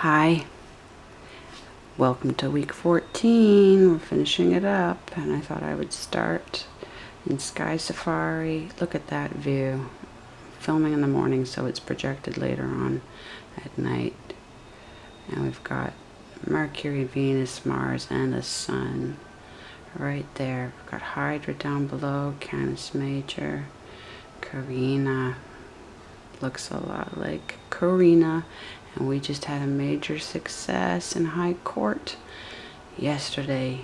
Hi, welcome to week 14. We're finishing it up, and I thought I would start in Sky Safari. Look at that view. Filming in the morning, so it's projected later on at night. And we've got Mercury, Venus, Mars, and the Sun right there. We've got Hydra down below, Canis Major, Carina. Looks a lot like Carina. And we just had a major success in High Court yesterday.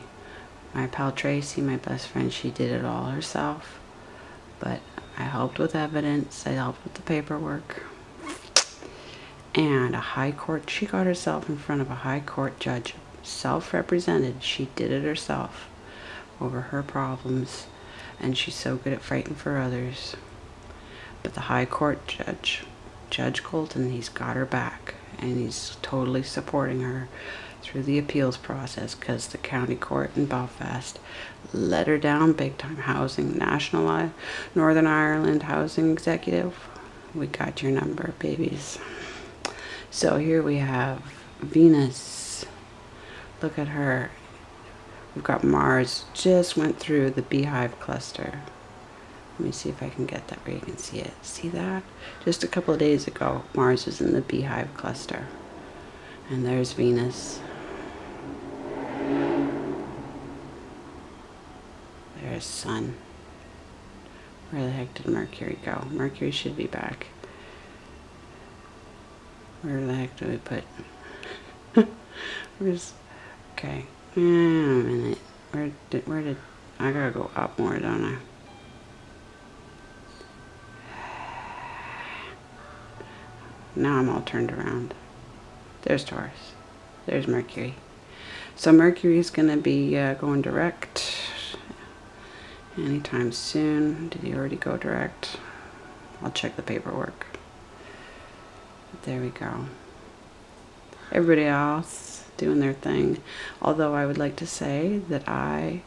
My pal Tracy, my best friend, she did it all herself. But I helped with evidence, I helped with the paperwork. And a High Court, she got herself in front of a High Court judge, self-represented. She did it herself over her problems. And she's so good at fighting for others. But the High Court judge, Judge Colton, he's got her back, and he's totally supporting her through the appeals process because the county court in Belfast let her down big time. Housing, Northern Ireland Housing Executive, we got your number, babies. So here we have Venus. Look at her. We've got Mars, just went through the beehive cluster. Let me see if I can get that where you can see it. See that? Just a couple of days ago, Mars was in the beehive cluster. And there's Venus. There's Sun. Where the heck did Mercury go? Mercury should be back. Where the heck do we put? Okay. A minute. Where did I gotta go up more, don't I? Now I'm all turned around. There's Taurus. There's Mercury. So Mercury is going to be going direct anytime soon. Did he already go direct? I'll check the paperwork. But there we go. Everybody else doing their thing. Although I would like to say that I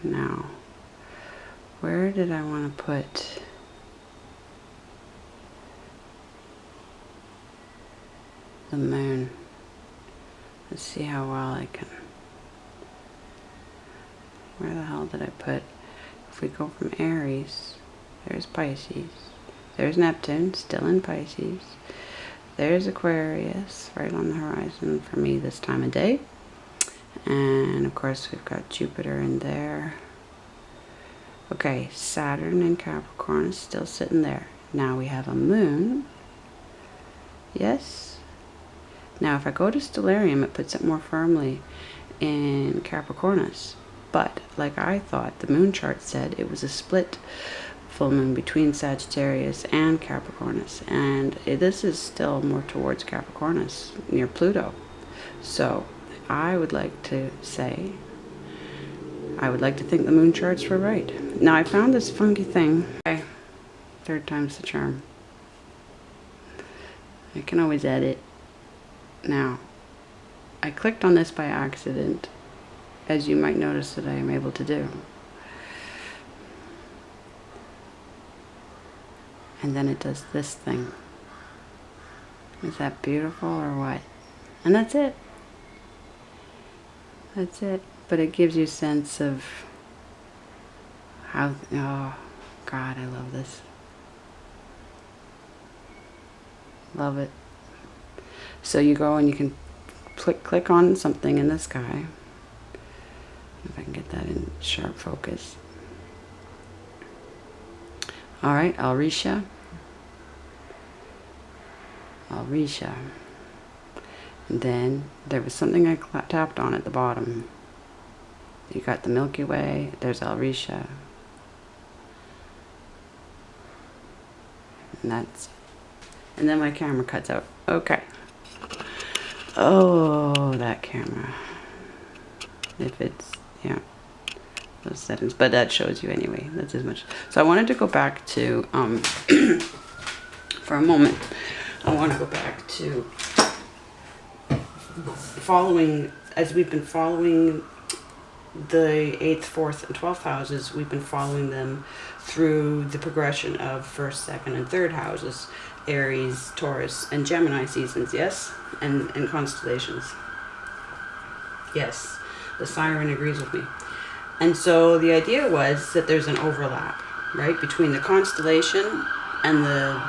now, where did I want to put the moon? Let's see how well I can. Where the hell did I put? If we go from Aries, there's Pisces. There's Neptune, still in Pisces. There's Aquarius, right on the horizon for me this time of day. And of course we've got Jupiter in there. Okay, Saturn in Capricorn is still sitting there. Now we have a moon. Yes. Now if I go to Stellarium, it puts it more firmly in Capricornus. But like I thought, the moon chart said it was a split full moon between Sagittarius and Capricornus. And this is still more towards Capricornus, near Pluto. So I would like to say, I would like to think the moon charts were right. Now I found this funky thing. Okay, third time's the charm. I can always edit. Now, I clicked on this by accident, as you might notice that I am able to do. And then it does this thing. Is that beautiful or what? And that's it. That's it. But it gives you a sense of how, oh God, I love this. Love it. So you go and you can click on something in the sky. If I can get that in sharp focus. All right, Alrisha. Alrisha. And then there was something I tapped on at the bottom. You got the Milky Way, there's Alrisha. And then my camera cuts out. Okay. Oh, that camera. If it's, yeah, those settings. But that shows you anyway. That's as much. So I wanted to go back to, for a moment, I want to go back to following, as we've been following the 8th, 4th, and 12th houses, we've been following them through the progression of first, second, and third houses, Aries, Taurus, and Gemini seasons, yes? And constellations. Yes, the siren agrees with me. And so the idea was that there's an overlap, right, between the constellation and the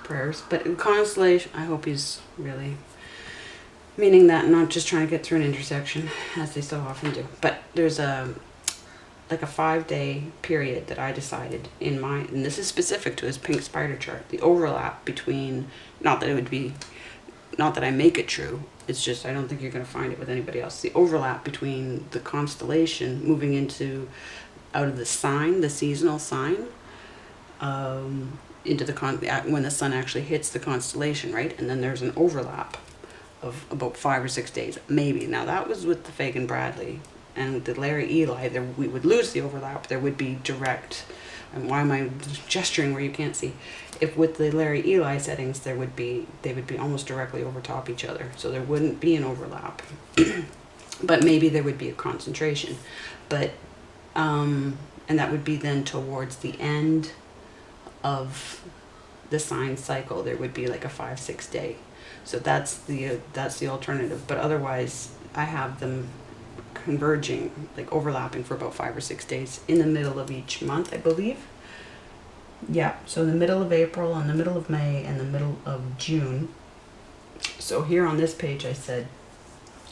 prayers. But in constellation, I hope he's really meaning that, not just trying to get through an intersection, as they so often do. But there's like a 5-day period that I decided in my, and this is specific to his pink spider chart, the overlap between, not that I make it true, it's just I don't think you're going to find it with anybody else, the overlap between the constellation moving into, out of the sign, the seasonal sign, into the when the sun actually hits the constellation, right? And then there's an overlap of about 5 or 6 days, maybe. Now that was with the Fagan Bradley, and with the Larry Eli, we would lose the overlap. There would be direct, and why am I gesturing where you can't see? If with the Larry Eli settings, they would be almost directly over top each other, so there wouldn't be an overlap. But maybe there would be a concentration, but and that would be then towards the end of the sign cycle. There would be like a 5-6 day. So that's the alternative. But otherwise, I have them converging, like overlapping for about 5 or 6 days in the middle of each month, I believe. Yeah, so in the middle of April, and the middle of May, and the middle of June. So here on this page, I said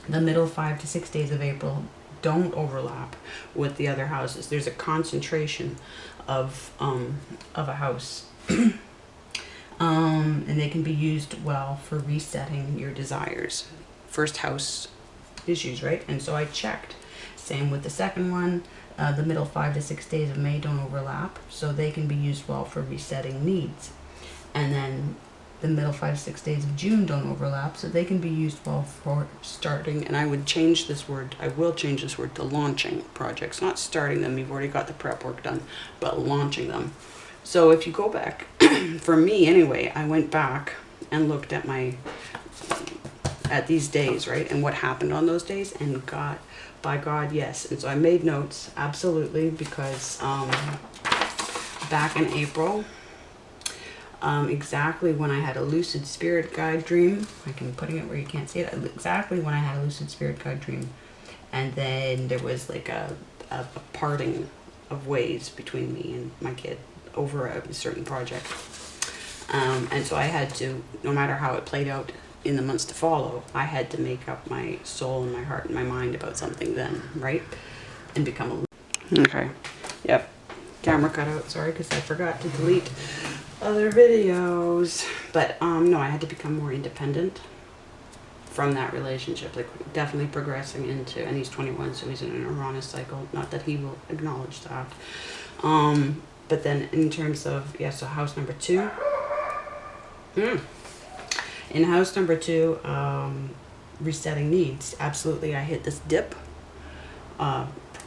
the middle 5 to 6 days of April don't overlap with the other houses. There's a concentration of a house. And they can be used well for resetting your desires. First house issues, right? And so I checked. Same with the second one. The middle 5 to 6 days of May don't overlap, so they can be used well for resetting needs. And then the middle 5 to 6 days of June don't overlap, so they can be used well for starting, and I will change this word to launching projects, not starting them, you've already got the prep work done, but launching them. So if you go back, for me anyway, I went back and looked at these days, right, and what happened on those days, and by God, yes. And so I made notes, absolutely, because back in April, exactly when I had a lucid spirit guide dream, I'm putting it where you can't see it, exactly when I had a lucid spirit guide dream, and then there was like a parting of ways between me and my kid over a certain project. And so I had to, no matter how it played out in the months to follow, I had to make up my soul and my heart and my mind about something then, right? And become a... Okay. Yep. Camera cut out, sorry, because I forgot to delete other videos. But no, I had to become more independent from that relationship, like definitely progressing into, and he's 21, so he's in an Uranus cycle, not that he will acknowledge that. But then in terms of, yeah, so house number 2, in house number 2, resetting needs, absolutely, I hit this dip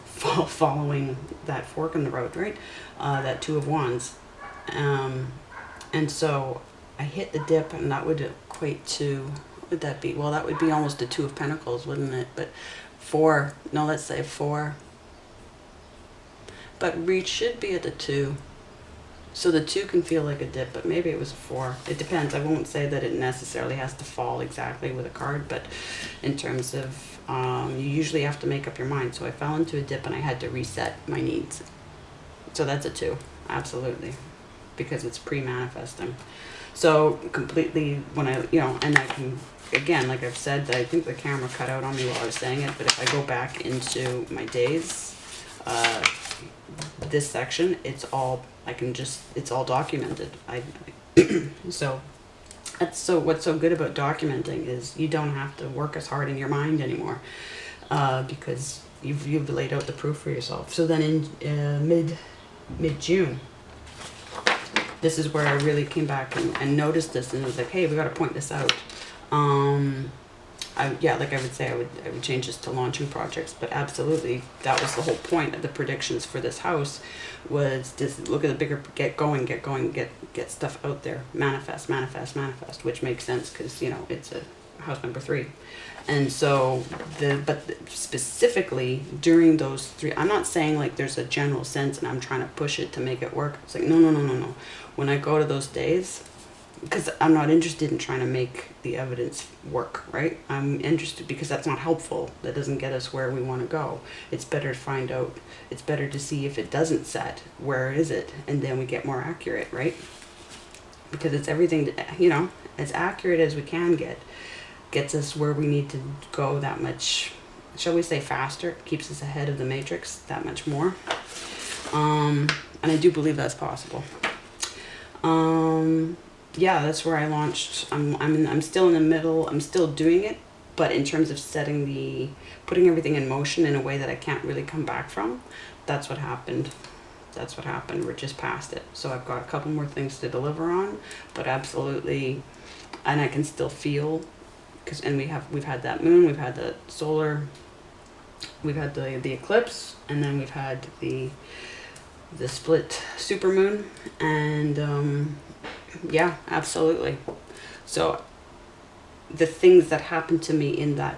following that fork in the road, right? That 2 of Wands. And so I hit the dip, and that would equate to, what would that be? Well, that would be almost a 2 of Pentacles, wouldn't it? But 4, no, let's say 4. But reach should be at the 2. So the 2 can feel like a dip, but maybe it was a 4. It depends. I won't say that it necessarily has to fall exactly with a card, but in terms of, you usually have to make up your mind. So I fell into a dip and I had to reset my needs. So that's a 2, absolutely, because it's pre-manifesting. So completely, when I, and I can, again, like I've said, I think the camera cut out on me while I was saying it, but if I go back into my days, this section, it's all documented. So what's so good about documenting is you don't have to work as hard in your mind anymore, because you've laid out the proof for yourself. So then in mid-June, this is where I really came back and noticed this, and it was like, hey, we got to point this out. Like I would say, I would change this to launching projects, but absolutely, that was the whole point of the predictions for this house, was just look at the bigger, get going, get stuff out there, manifest, which makes sense because, it's a house number 3. And so specifically during those 3, I'm not saying like there's a general sense and I'm trying to push it to make it work. It's like, no. When I go to those days, because I'm not interested in trying to make the evidence work, right? I'm interested because that's not helpful. That doesn't get us where we want to go. It's better to find out, it's better to see if it doesn't set, where is it? And then we get more accurate, right? Because it's everything, as accurate as we can get, gets us where we need to go that much, shall we say faster, keeps us ahead of the matrix that much more. And I do believe that's possible. Yeah, that's where I launched. I'm still in the middle. I'm still doing it, but in terms of putting everything in motion in a way that I can't really come back from, that's what happened. We're just past it. So I've got a couple more things to deliver on, but absolutely, and I can still feel, we've had that moon, we've had the solar, we've had the eclipse, and then we've had the split supermoon, and yeah, absolutely. So the things that happened to me in that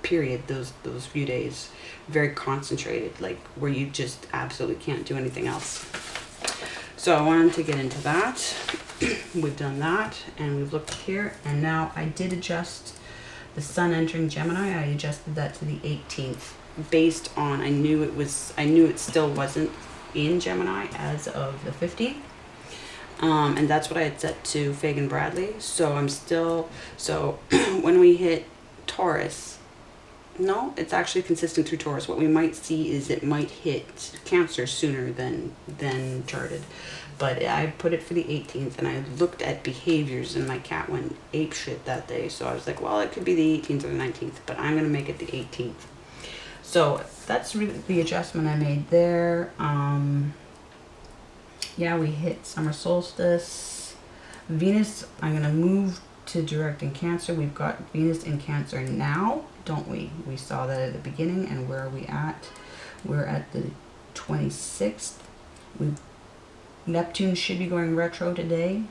period, those few days, very concentrated, like where you just absolutely can't do anything else. So I wanted to get into that. We've done that, and we've looked here, and now I did adjust the sun entering Gemini. I adjusted that to the 18th based on, I knew it still wasn't in Gemini as of the 15th. And that's what I had set to Fagan Bradley. So when we hit Taurus, no, it's actually consistent through Taurus. What we might see is it might hit Cancer sooner than charted. But I put it for the 18th, and I looked at behaviors, and my cat went apeshit that day. So I was like, well, it could be the 18th or the 19th, but I'm going to make it the 18th. So that's really the adjustment I made there. Yeah, we hit summer solstice. Venus, I'm going to move to direct in Cancer. We've got Venus in Cancer now, don't we? We saw that at the beginning, and where are we at? We're at the 26th. Neptune should be going retro today.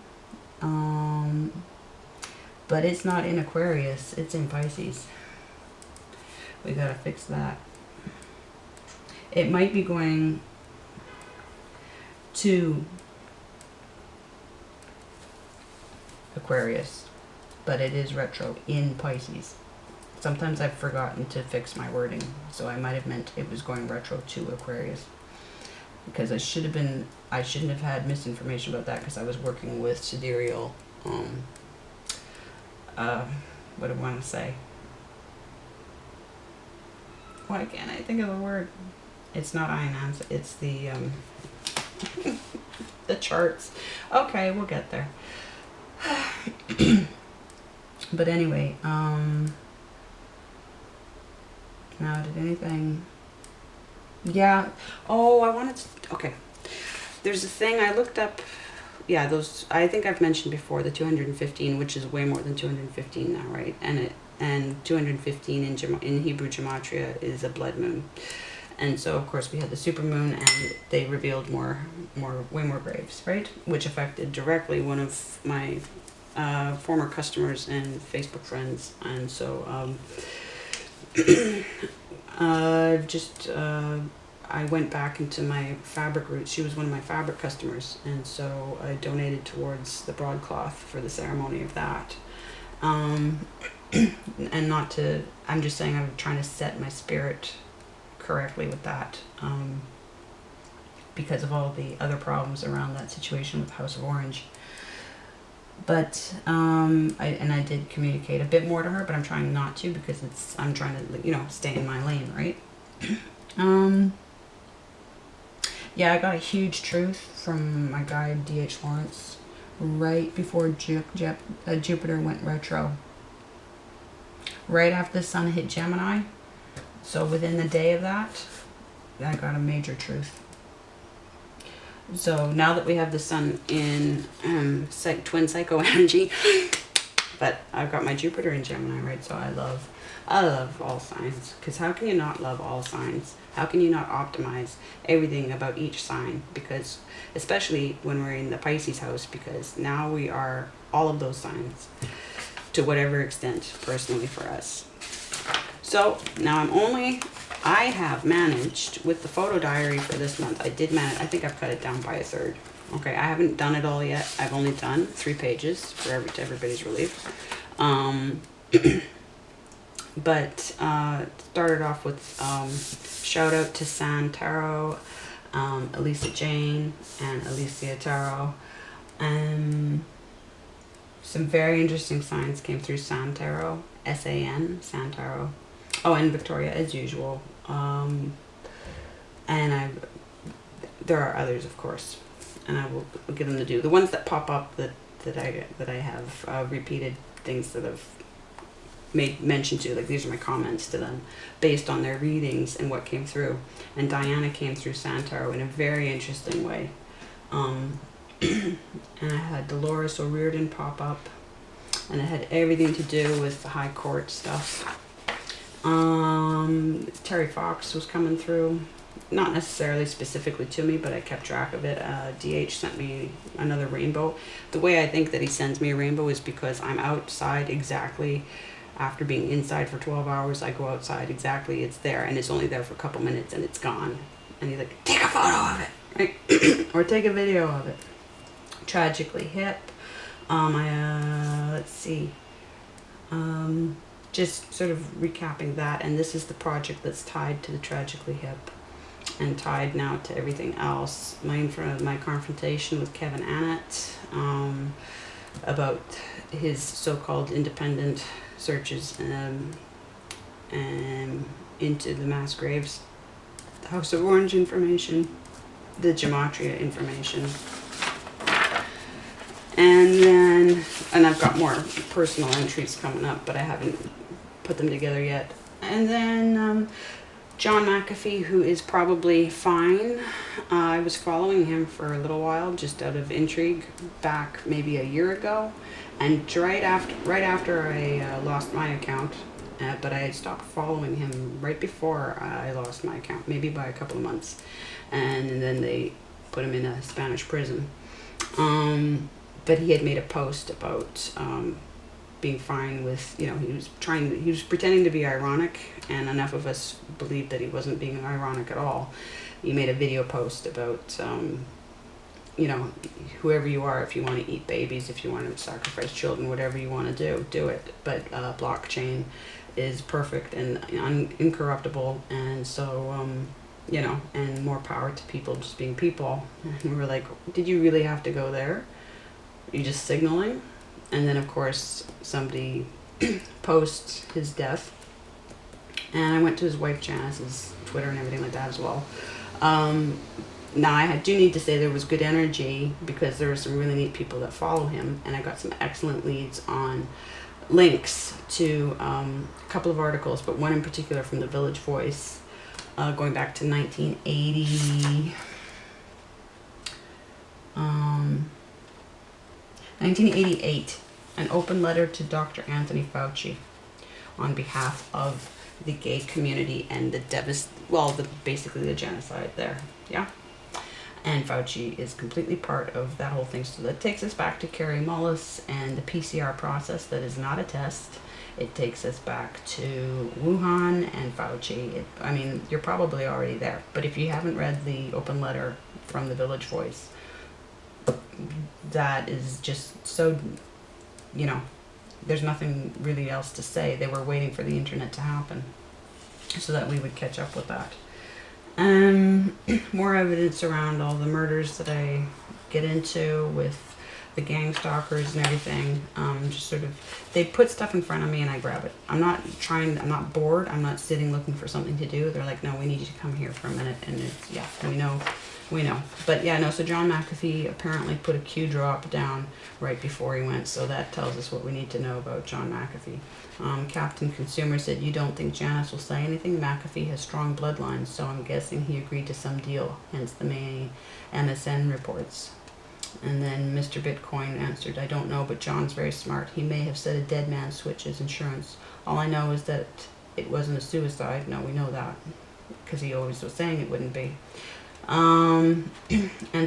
But it's not in Aquarius, it's in Pisces. We gotta fix that. It might be going to Aquarius, but it is retro in Pisces. Sometimes I've forgotten to fix my wording, so I might have meant it was going retro to Aquarius, because I shouldn't have had misinformation about that, because I was working with sidereal, what do I want to say? Why can't I think of the word? It's not Ionans, it's the the charts. Okay, we'll get there. But anyway, now did anything? Yeah. Oh, I wanted to, okay. There's a thing I looked up. Yeah, those, I think I've mentioned before, the 215, which is way more than 215 now, right? And 215 in Hebrew gematria is a blood moon. And so, of course, we had the supermoon, and they revealed way more graves, right? Which affected directly one of my former customers and Facebook friends. And so, I went back into my fabric roots. She was one of my fabric customers, and so I donated towards the broadcloth for the ceremony of that. And not to, I'm just saying I'm trying to set my spirit correctly with that, because of all the other problems around that situation with House of Orange. But I did communicate a bit more to her, but I'm trying not to, because I'm trying to, stay in my lane, right? Yeah, I got a huge truth from my guy D.H. Lawrence right before Jupiter went retro. Right after the sun hit Gemini. So within the day of that, I got a major truth. So now that we have the sun in twin psycho energy, but I've got my Jupiter in Gemini, right? So I love all signs, because how can you not love all signs? How can you not optimize everything about each sign? Because especially when we're in the Pisces house, because now we are all of those signs. to whatever extent, personally for us. So now I have managed with the photo diary for this month. I did manage, I think I've cut it down by a third. Okay, I haven't done it all yet. I've only done 3 pages to everybody's relief. But started off with shout out to San Taro, Elisa Jane and Alicia Taro. Some very interesting signs came through San Taro, S-A-N, San Taro. Oh, and Victoria as usual. And there are others, of course, and I will give them to do. The ones that pop up that I have repeated things that I've made mention to, like these are my comments to them based on their readings and what came through. And Diana came through Santaro in a very interesting way. And I had Dolores O'Riordan pop up, and it had everything to do with the high court stuff. Terry Fox was coming through, not necessarily specifically to me, but I kept track of it. DH sent me another rainbow. The way I think that he sends me a rainbow is because I'm outside exactly after being inside for 12 hours. I go outside exactly, it's there, and it's only there for a couple minutes and it's gone. And he's like, take a photo of it, right? Or take a video of it. Tragically Hip. Let's see. Just sort of recapping that, and this is the project that's tied to the Tragically Hip and tied now to everything else. My confrontation with Kevin Annett about his so-called independent searches into the mass graves, the House of Orange information, the gematria information. And I've got more personal entries coming up, but I haven't put them together yet. And then John McAfee, who is probably fine. I was following him for a little while, just out of intrigue, back maybe a year ago. And right after I lost my account, but I had stopped following him right before I lost my account, maybe by a couple of months. And then they put him in a Spanish prison. But he had made a post about being fine with, he was pretending to be ironic, and enough of us believed that he wasn't being ironic at all. He made a video post about, whoever you are, if you want to eat babies, if you want to sacrifice children, whatever you want to do it. But blockchain is perfect and incorruptible, and so, and more power to people just being people. And we were like, did you really have to go there? Are you just signaling? And then, of course, somebody posts his death. And I went to his wife Janice's Twitter and everything like that as well. Now, I do need to say there was good energy, because there were some really neat people that follow him. And I got some excellent leads on links to a couple of articles, but one in particular from the Village Voice, going back to 1980. 1988, an open letter to Dr. Anthony Fauci on behalf of the gay community and basically the genocide there, yeah? And Fauci is completely part of that whole thing. So that takes us back to Carrie Mullis and the PCR process that is not a test. It takes us back to Wuhan and Fauci. You're probably already there. But if you haven't read the open letter from the Village Voice, that is just so, there's nothing really else to say. They were waiting for the internet to happen so that we would catch up with that. More evidence around all the murders that I get into with the gang stalkers and everything. Just sort of, they put stuff in front of me and I grab it. I'm not bored. I'm not sitting looking for something to do. They're like, no, we need you to come here for a minute. And it's, yeah, we know. But yeah, no, so John McAfee apparently put a Q drop down right before he went, so that tells us what we need to know about John McAfee. Captain Consumer said, you don't think Janice will say anything? McAfee has strong bloodlines, so I'm guessing he agreed to some deal, hence the May MSN reports. And then Mr. Bitcoin answered, I don't know, but John's very smart. He may have said a dead man switches insurance. All I know is that it wasn't a suicide. No, we know that, because he always was saying it wouldn't be. And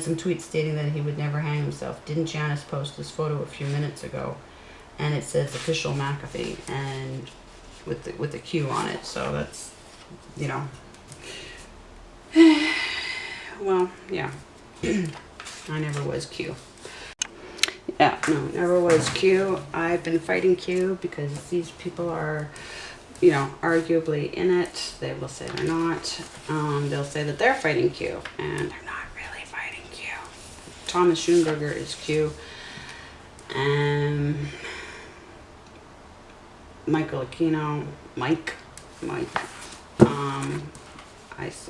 some tweets stating that he would never hang himself. Didn't Janice post this photo a few minutes ago? and it says official McAfee, and with the Q on it. So that's, you know, well, yeah. I never was Q. Yeah, no, never was Q. I've been fighting Q because these people are, you know, arguably in it. They will say they're not. They'll say that they're fighting Q, and they're not really fighting Q. Thomas Schoenberger is Q, and Michael Aquino, Mike.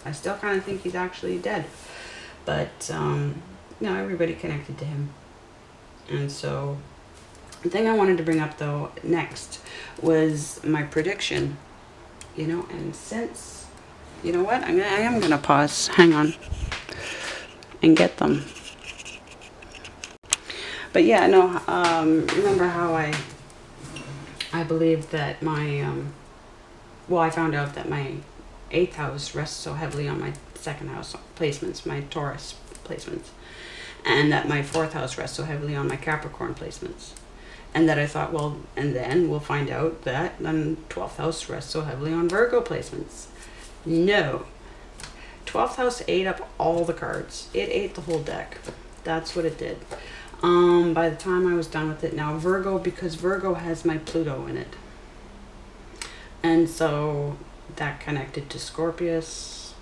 I still kind of think he's actually dead, but you know, everybody connected to him. And so the thing I wanted to bring up though next was my prediction, you know, and since, you know what, I am gonna pause, hang on, and get them. But yeah, no, remember how I believed that my well, I found out that my 8th house rests so heavily on my 2nd house placements, my Taurus placements, and that my 4th house rests so heavily on my Capricorn placements. And that I thought, well, and then we'll find out that then 12th house rests so heavily on Virgo placements. No. 12th house ate up all the cards. It ate the whole deck. That's what it did. By the time I was done with it, now Virgo, because Virgo has my Pluto in it. And so that connected to Scorpius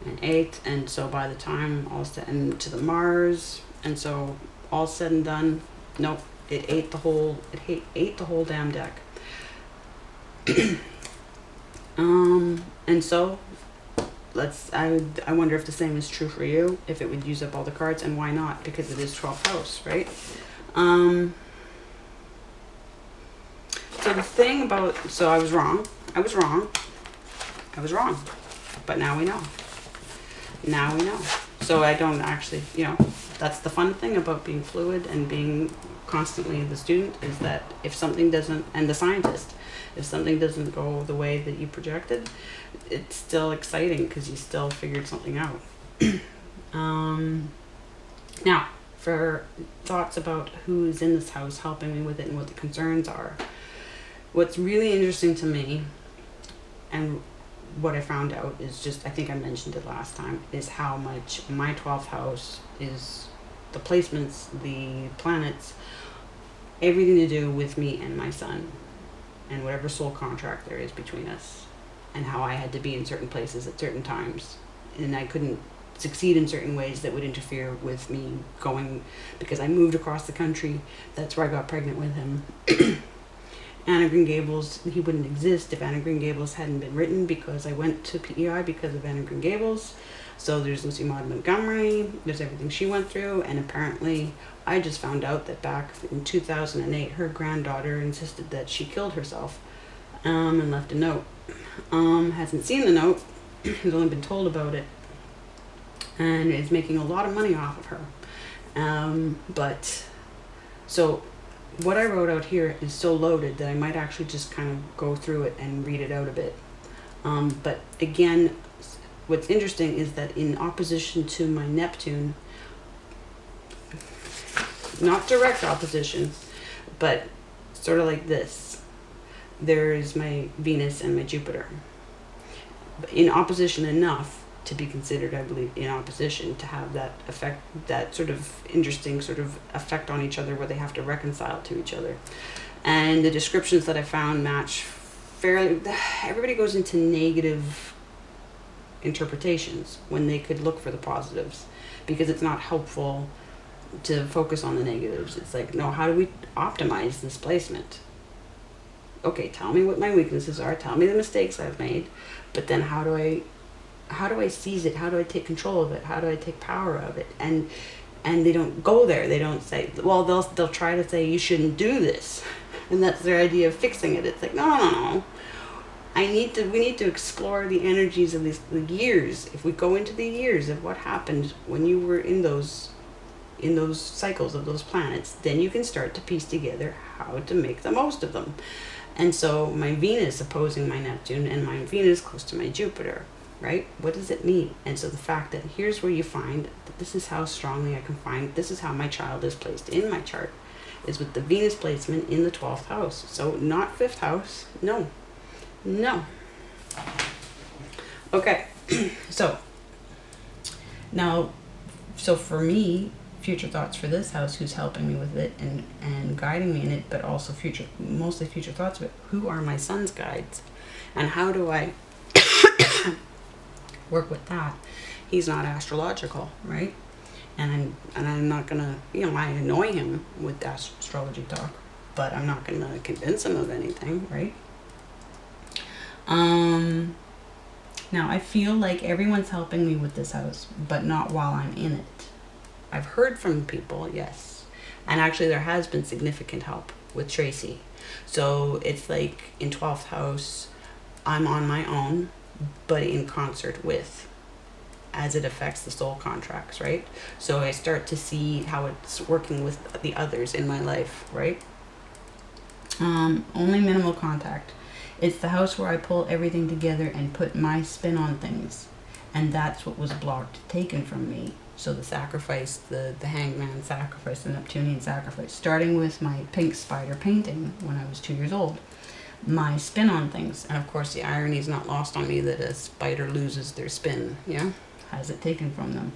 and 8th, and so by the time all said, and to the Mars, and so all said and done, nope, it ate the whole damn deck. And so I wonder if the same is true for you, if it would use up all the cards, and why not? Because it is 12th house, right? So the thing about, so I was wrong, but now we know. So I don't actually, you know, that's the fun thing about being fluid and being constantly the student, is that if something doesn't, and the scientist, if something doesn't go the way that you projected, it's still exciting because you still figured something out. Now, for thoughts about who's in this house helping me with it and what the concerns are, what's really interesting to me, and what I found out is just, I think I mentioned it last time, is how much my 12th house is the placements, the planets, everything to do with me and my son, and whatever soul contract there is between us, and how I had to be in certain places at certain times, and I couldn't succeed in certain ways that would interfere with me going, because I moved across the country. That's where I got pregnant with him. Anna Green Gables, he wouldn't exist if Anna Green Gables hadn't been written, because I went to PEI because of Anna Green Gables. So there's Lucy Maud Montgomery, there's everything she went through, and apparently I just found out that back in 2008 her granddaughter insisted that she killed herself, and left a note. Hasn't seen the note, has only been told about it, and is making a lot of money off of her. But so what I wrote out here is so loaded that I might actually just kind of go through it and read it out a bit. But again, what's interesting is that in opposition to my Neptune, not direct opposition, but sort of like this, there is my Venus and my Jupiter. In opposition enough to be considered, I believe, in opposition, to have that effect, that sort of interesting sort of effect on each other where they have to reconcile to each other. And the descriptions that I found match fairly. Everybody goes into negative interpretations when they could look for the positives, because it's not helpful to focus on the negatives. It's like, no, how do we optimize this placement? Okay, tell me what my weaknesses are, tell me the mistakes I've made, but then how do I seize it? How do I take control of it? How do I take power of it? And they don't go there. They don't say, well, they'll try to say you shouldn't do this, and that's their idea of fixing it. It's like, no. We need to explore the energies of the years. If we go into the years of what happened when you were in those cycles of those planets, then you can start to piece together how to make the most of them. And so my Venus opposing my Neptune, and my Venus close to my Jupiter, right? What does it mean? And so the fact that here's where you find that this is how strongly I can find, this is how my child is placed in my chart. is with the Venus placement in the 12th house. So not 5th house. No. No. Okay. So now, so for me, future thoughts for this house, who's helping me with it and guiding me in it, but also mostly future thoughts of it. Who are my son's guides? And how do I work with that? He's not astrological, right? And I'm not gonna, I annoy him with astrology talk, but I'm not gonna convince him of anything, right? Now I feel like everyone's helping me with this house, but not while I'm in it. I've heard from people, yes. And actually there has been significant help with Tracy. So it's like in 12th house, I'm on my own, but in concert with, as it affects the soul contracts, right? So I start to see how it's working with the others in my life, right? Only minimal contact. It's the house where I pull everything together and put my spin on things. And that's what was blocked, taken from me. So the sacrifice, the hangman sacrifice, the Neptunian sacrifice, starting with my pink spider painting when I was 2 years old. My spin on things. And of course the irony is not lost on me that a spider loses their spin, yeah? Has it taken from them.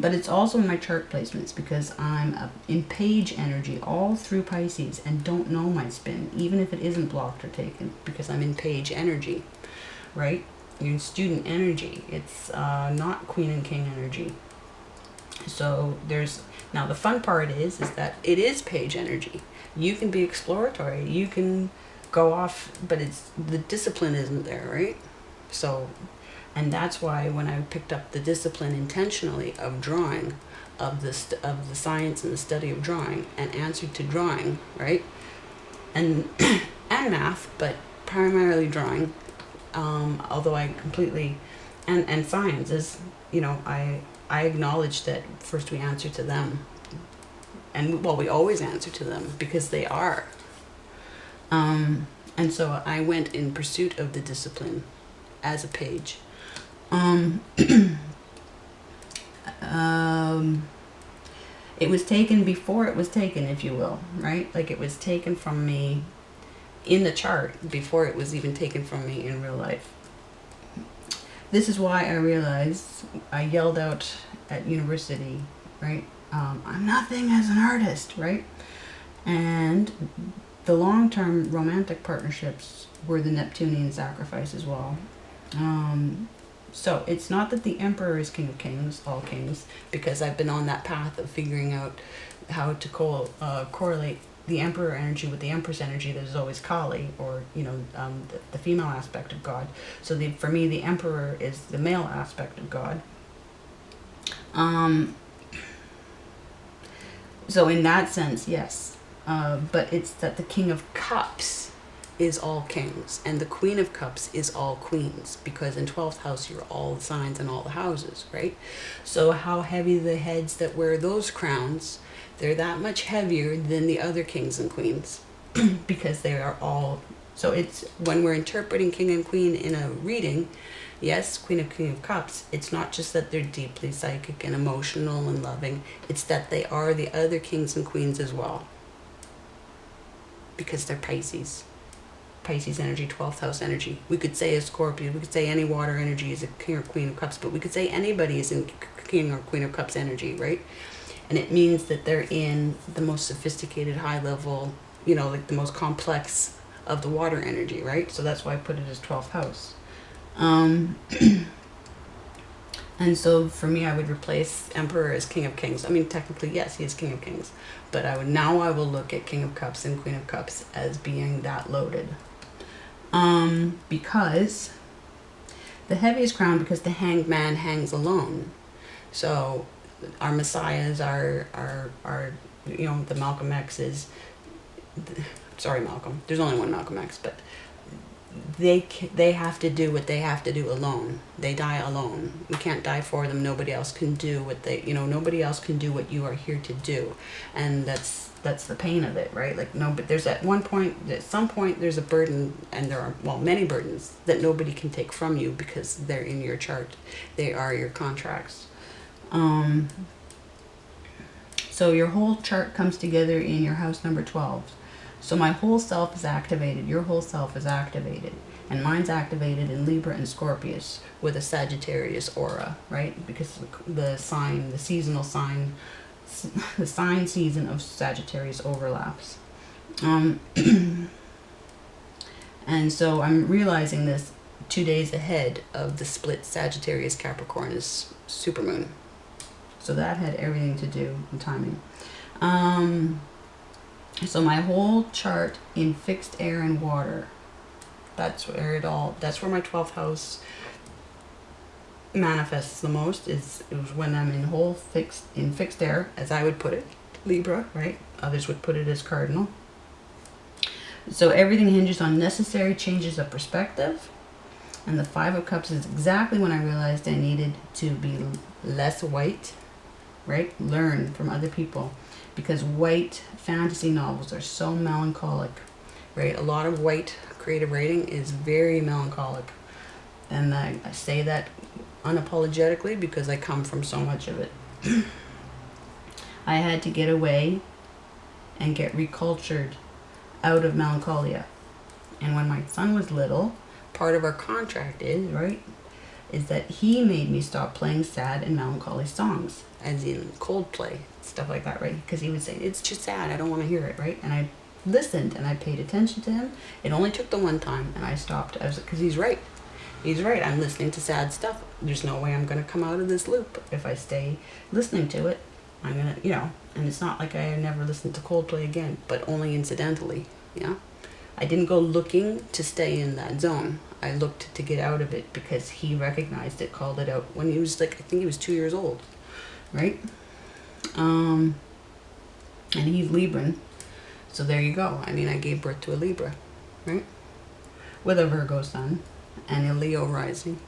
But it's also in my chart placements because I'm in page energy all through Pisces and don't know my spin, even if it isn't blocked or taken, because I'm in page energy, right? You're in student energy. It's not queen and king energy. So now the fun part is that it is page energy. You can be exploratory. You can go off, but the discipline isn't there, right? So, and that's why when I picked up the discipline intentionally of drawing, of the science and the study of drawing, and answered to drawing, right? And and math, but primarily drawing. Although I completely, and science is, I acknowledge that first we answer to them, and well, we always answer to them because they are. And so I went in pursuit of the discipline as a page. It was taken before it was taken, if you will, right? Like it was taken from me in the chart before it was even taken from me in real life. This is why I realized, I yelled out at university, right? I'm nothing as an artist, right? And the long-term romantic partnerships were the Neptunian sacrifice as well. So it's not that the Emperor is King of Kings, all kings, because I've been on that path of figuring out how to correlate the Emperor energy with the Empress energy that is always Kali, or, the female aspect of God. So for me, the Emperor is the male aspect of God. So in that sense, yes. But it's that the King of Cups is all kings, and the Queen of Cups is all queens, because in 12th house you're all the signs and all the houses, right? So how heavy the heads that wear those crowns, they're that much heavier than the other kings and queens because they are all. So it's when we're interpreting king and queen in a reading, yes, King of Cups, it's not just that they're deeply psychic and emotional and loving, it's that they are the other kings and queens as well, because they're Pisces energy, 12th house energy. We could say a Scorpio, we could say any water energy is a king or queen of cups, but we could say anybody is in king or queen of cups energy, right? And it means that they're in the most sophisticated, high level, like the most complex of the water energy, right? So that's why I put it as 12th house. And so for me, I would replace Emperor as King of Kings. I mean, technically, yes, he is King of Kings, but I will look at King of Cups and Queen of Cups as being that loaded. Because the heaviest crown, because the hanged man hangs alone. So our messiahs are the Malcolm X's. Sorry, Malcolm. There's only one Malcolm X, but they have to do what they have to do alone. They die alone. We can't die for them. Nobody else can do what nobody else can do what you are here to do, and that's the pain of it, right? Like but there's at some point there's a burden, and there are many burdens that nobody can take from you because they're in your chart. They are your contracts. So So your whole chart comes together in your house number 12. So my whole self is activated. Your whole self is activated. And mine's activated in Libra and Scorpius with a Sagittarius aura, right? Because the sign, the seasonal sign, the sign season of Sagittarius overlaps. And so I'm realizing this 2 days ahead of the split Sagittarius Capricornus supermoon. So that had everything to do with timing. So my whole chart in fixed air and water, that's where my 12th house manifests the most, is when I'm in fixed air, as I would put it, Libra, right? Others would put it as cardinal. So everything hinges on necessary changes of perspective. And the 5 of Cups is exactly when I realized I needed to be less white, right? Learn from other people. Because white fantasy novels are so melancholic, right? A lot of white creative writing is very melancholic. And I say that unapologetically because I come from so much of it. I had to get away and get recultured out of melancholia. And when my son was little, part of our contract is that he made me stop playing sad and melancholy songs, as in Coldplay, stuff like that, right? Because he would say, it's just sad, I don't want to hear it, right? And I listened and I paid attention to him. It only took the one time and I stopped. I was like, because he's right. He's right. I'm listening to sad stuff. There's no way I'm going to come out of this loop. If I stay listening to it, I'm going to, and it's not like I never listened to Coldplay again, but only incidentally, I didn't go looking to stay in that zone. I looked to get out of it because he recognized it, called it out when he was I think he was 2 years old, right? And he's Libran. So there you go. I mean, I gave birth to a Libra, right? With a Virgo sun and a Leo rising.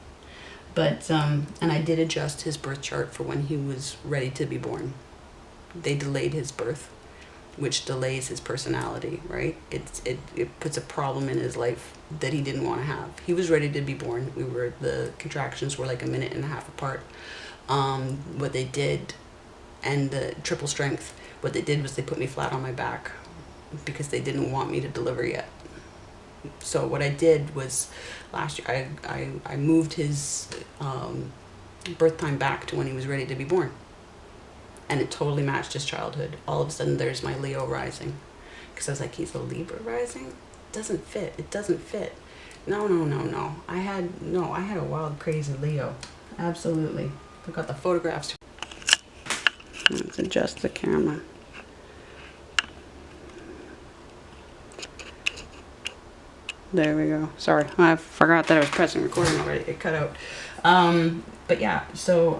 But, and I did adjust his birth chart for when he was ready to be born. They delayed his birth, which delays his personality, right? It puts a problem in his life that he didn't want to have. He was ready to be born. The contractions were like a minute and a half apart. What they did, and the triple strength, what they did was they put me flat on my back because they didn't want me to deliver yet. So what I did was last year, I moved his birth time back to when he was ready to be born. And it totally matched his childhood. All of a sudden, there's my Leo rising. Because I was like, he's a Libra rising? It doesn't fit. It doesn't fit. No. I had a wild, crazy Leo. Absolutely. I got the photographs. Let's adjust the camera. There we go. Sorry, I forgot that I was pressing recording already. It cut out. But yeah, so,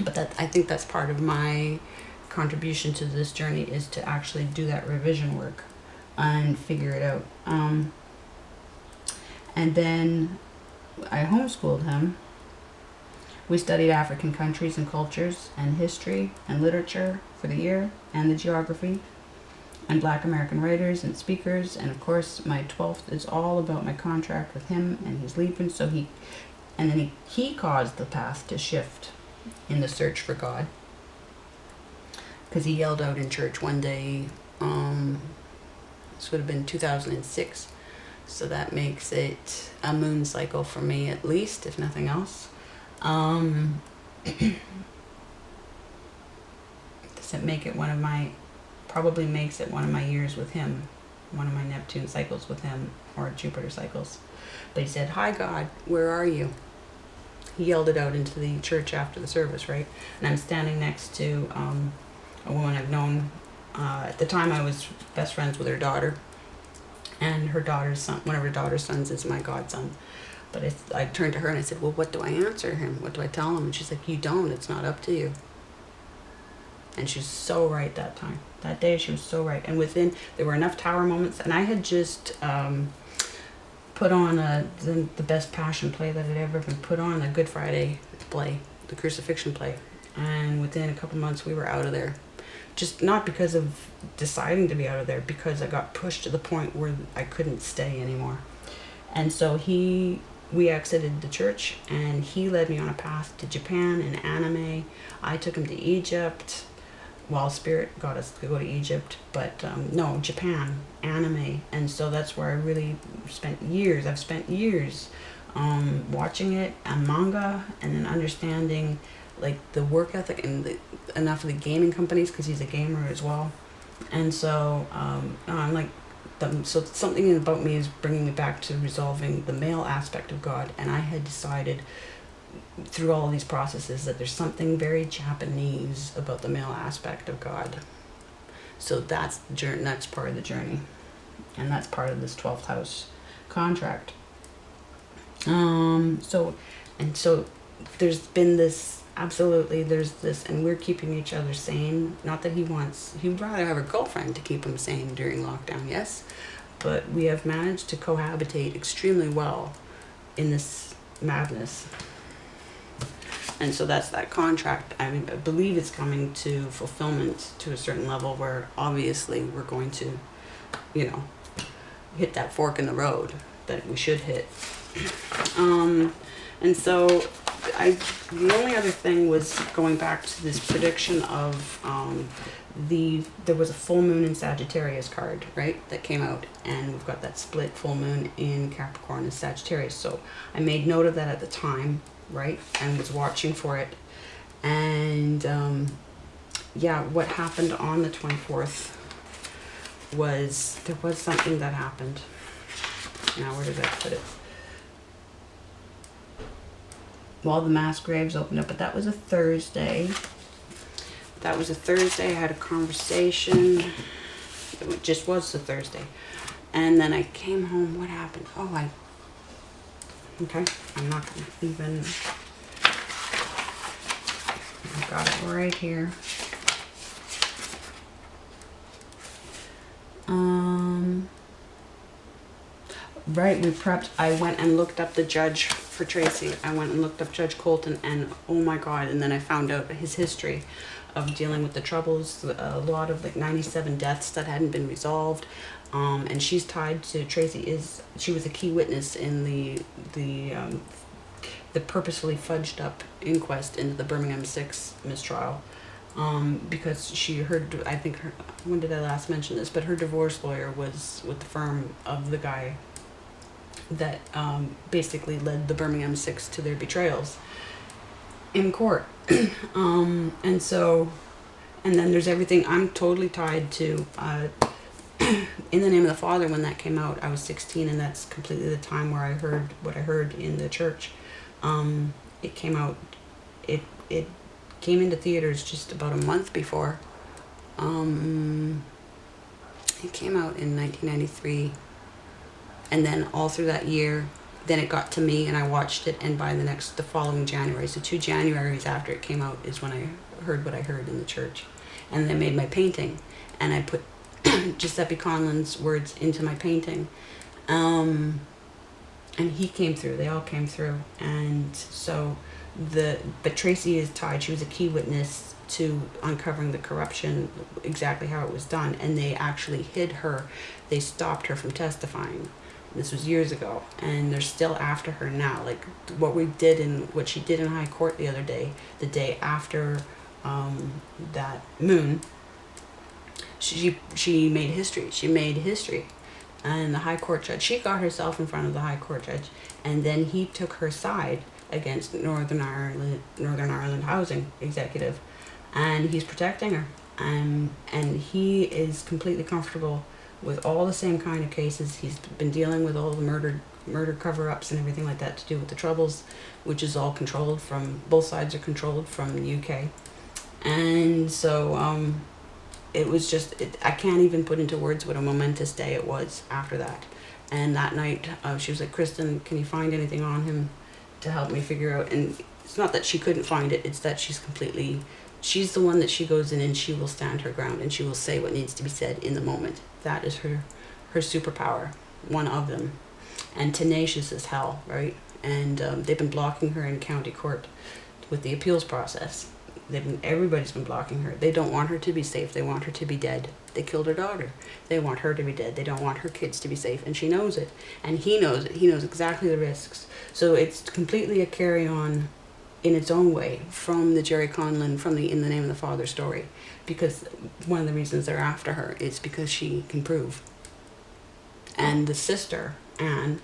but I think that's part of my contribution to this journey, is to actually do that revision work and figure it out. And then I homeschooled him. We studied African countries and cultures and history and literature for the year, and the geography, and Black American writers and speakers. And of course my 12th is all about my contract with him, and he's leaving. So he caused the path to shift in the search for God, because he yelled out in church one day. This would have been 2006, so that makes it a moon cycle for me, at least, if nothing else. Does it make it probably makes it one of my years with him, one of my Neptune cycles with him, or Jupiter cycles. But he said, "Hi God, where are you?" He yelled it out into the church after the service, right? And I'm standing next to a woman I've known. At the time, I was best friends with her daughter, and her daughter's son, one of her daughter's sons, is my godson. But I turned to her and I said, "Well, what do I answer him? What do I tell him?" And she's like, "You don't. It's not up to you." And she's so right that time. That day, she was so right. And there were enough tower moments, and I had just put on the best passion play that had ever been put on, a Good Friday play, the crucifixion play. And within a couple months, we were out of there. Just not because of deciding to be out of there, because I got pushed to the point where I couldn't stay anymore. And so we exited the church, and he led me on a path to Japan and anime. I took him to Egypt. well, Spirit got us to go to Egypt, but no, Japan, anime. And so that's where I really spent years. I've spent years watching it and manga, and then understanding like the work ethic and enough of the gaming companies, because he's a gamer as well. And so I'm like, so something about me is bringing me back to resolving the male aspect of God. And I had decided through all of these processes that there's something very Japanese about the male aspect of God. So that's the journey, that's part of the journey, and that's part of this 12th house contract. So there's been this, absolutely, there's this, and we're keeping each other sane. Not that he'd rather have a girlfriend to keep him sane during lockdown, yes, but we have managed to cohabitate extremely well in this madness. And so that's that contract. I mean, I believe it's coming to fulfillment to a certain level where obviously we're going to, hit that fork in the road that we should hit. And so the only other thing was going back to this prediction of there was a full moon in Sagittarius card, right, that came out, and we've got that split full moon in Capricorn and Sagittarius. So I made note of that at the time, right, and was watching for it. And what happened on the 24th was there was something that happened. Now, where did I put it? Well, the mass graves opened up, but that was a Thursday. I had a conversation. It just was a Thursday. And then I came home. What happened? Okay, I'm not going to even... I've got it right here. Right, we prepped. I went and looked up the judge for Tracy. I went and looked up Judge Colton, and oh my God, and then I found out his history of dealing with the troubles, a lot of like 97 deaths that hadn't been resolved. And she's tied to, she was a key witness in the purposefully fudged up inquest into the Birmingham 6 mistrial. Because she heard, I think, when did I last mention this? But her divorce lawyer was with the firm of the guy that basically led the Birmingham 6 to their betrayals in court. And then there's everything. I'm totally tied to In the Name of the Father. When that came out, I was 16, and that's completely the time where I heard what I heard in the church. It came out, it came into theaters just about a month before. It came out in 1993, and then all through that year, then it got to me, and I watched it, and by the following January, so 2 Januaries after it came out, is when I heard what I heard in the church. And they made my painting, and I put Giuseppe Conlon's words into my painting. And he came through, they all came through. And so but Tracy is tied. She was a key witness to uncovering the corruption, exactly how it was done. And they actually hid her. They stopped her from testifying. This was years ago, and they're still after her now. Like what she did in high court the other day, the day after that moon, she made history. She made history. And the high court judge, she got herself in front of the high court judge, and then he took her side against Northern Ireland Housing Executive, and he's protecting her. And he is completely comfortable with all the same kind of cases. He's been dealing with all the murder cover-ups and everything like that to do with the Troubles, which is all controlled from, both sides are controlled from the UK. And so it was just, I can't even put into words what a momentous day it was after that. And that night, she was like, Kristen, can you find anything on him to help me figure out? And it's not that she couldn't find it, it's that she's the one that she goes in and she will stand her ground, and she will say what needs to be said in the moment. That is her superpower, one of them. And tenacious as hell, right? And they've been blocking her in county court with the appeals process. Everybody's been blocking her. They don't want her to be safe. They want her to be dead. They killed her daughter. They want her to be dead. They don't want her kids to be safe. And she knows it. And he knows it. He knows exactly the risks. So it's completely a carry-on in its own way from the Jerry Conlon, from the In the Name of the Father story, because one of the reasons they're after her is because she can prove. And the sister, Anne,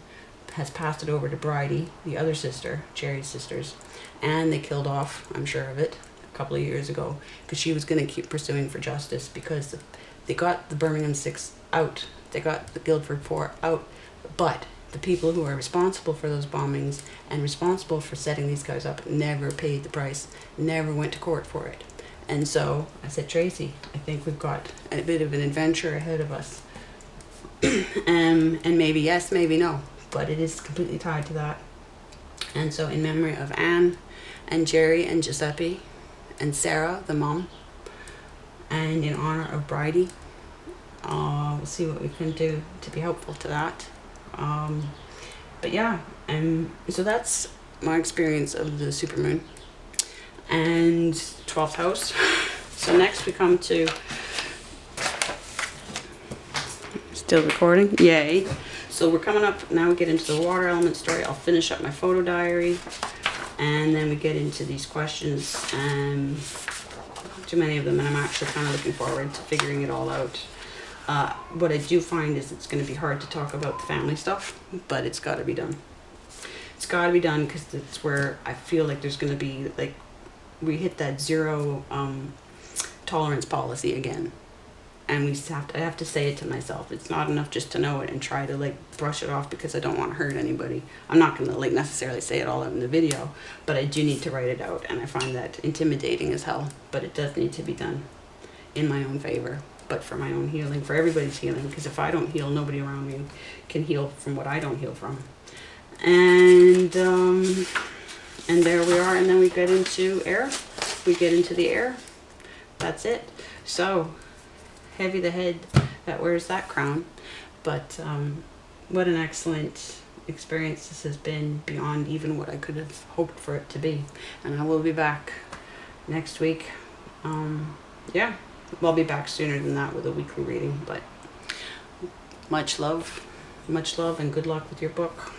has passed it over to Bridie, the other sister, Jerry's sisters, and they killed off, I'm sure of it, a couple of years ago, because she was going to keep pursuing for justice, because they got the Birmingham 6 out, they got the Guildford 4 out, but the people who are responsible for those bombings and responsible for setting these guys up never paid the price, never went to court for it. And so I said, Tracy, I think we've got a bit of an adventure ahead of us. And maybe yes, maybe no, but it is completely tied to that. And so in memory of Anne and Jerry and Giuseppe and Sarah, the mom, and in honor of Bridie, we'll see what we can do to be helpful to that. But yeah, so that's my experience of the supermoon and 12th house. So next we come to, still recording, yay. So we're coming up, now we get into the water element story. I'll finish up my photo diary, and then we get into these questions, not too many of them, and I'm actually kind of looking forward to figuring it all out. What I do find is it's going to be hard to talk about the family stuff, but it's got to be done. It's got to be done, because it's where I feel like there's going to be, like, we hit that zero tolerance policy again. And I have to say it to myself. It's not enough just to know it and try to, like, brush it off because I don't want to hurt anybody. I'm not going to, like, necessarily say it all out in the video, but I do need to write it out, and I find that intimidating as hell. But it does need to be done in my own favor, but for my own healing, for everybody's healing, because if I don't heal, nobody around me can heal from what I don't heal from. And there we are, and then we get into air. We get into the air. That's it. So heavy the head that wears that crown, but what an excellent experience this has been, beyond even what I could have hoped for it to be. And I will be back next week. Yeah, I'll be back sooner than that with a weekly reading, but much love, and good luck with your book.